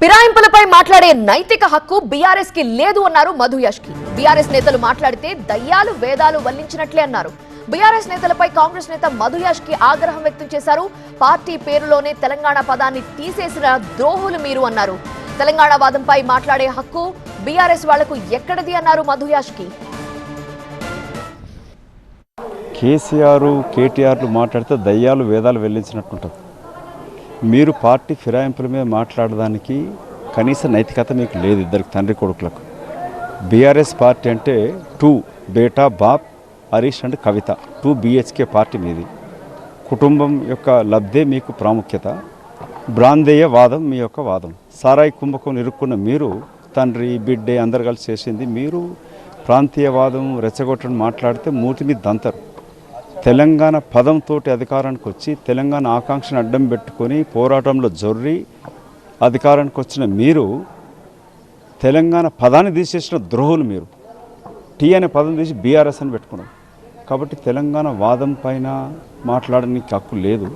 ఫిరాయింపులపై మాట్లాడే నైతిక హక్కు బీఆర్ఎస్ కి లేదు అన్నారు మధు యాష్కి. బీఆర్ఎస్ నేతలు మాట్లాడితే దయ్యాలు వేదాలు వల్లించినట్లే అన్నారు. బీఆర్ఎస్ నేతలపై కాంగ్రెస్ నేత మధు యాష్కి ఆగ్రహం వ్యక్తం చేశారు. పార్టీ పేరులోనే తెలంగాణ పదాన్ని తీసేసిన ద్రోహులు మీరు అన్నారు. తెలంగాణ వాదంపై మాట్లాడే హక్కు బీఆర్ఎస్ వాళ్లకు ఎక్కడిది అన్నారు మధు యాష్కి. కేసీఆర్ కేటీఆర్లు మాట్లాడితే దయ్యాలు వేదాలు వెల్లించినట్టుంటుంది. మీరు పార్టీ ఫిరాయింపుల మీద మాట్లాడడానికి కనీస నైతికత మీకు లేదు. ఇద్దరికి తండ్రి కొడుకులకు బీఆర్ఎస్ పార్టీ అంటే 2 బేటా బాప్ Harish and Kavitha 2 BHK party మీది. కుటుంబం యొక్క లబ్ధే మీకు ప్రాముఖ్యత. బ్రాందేయ వాదం మీ యొక్క వాదం. సారాయి కుంభకం ఇరుక్కున్న మీరు తండ్రి బిడ్డే అందరు కలిసి చేసింది. మీరు ప్రాంతీయవాదం రెచ్చగొట్టడం మాట్లాడితే మూతి మీద దంతరు. తెలంగాణ పదంతో అధికారానికి వచ్చి తెలంగాణ ఆకాంక్షను అడ్డం పెట్టుకొని పోరాటంలో జొర్రి అధికారానికి వచ్చిన మీరు తెలంగాణ పదాన్ని తీసేసిన ద్రోహులు మీరు. టీ అనే పదం తీసి బీఆర్ఎస్ అని పెట్టుకున్నారు. కాబట్టి తెలంగాణ వాదం పైన మాట్లాడడానికి హక్కు లేదు.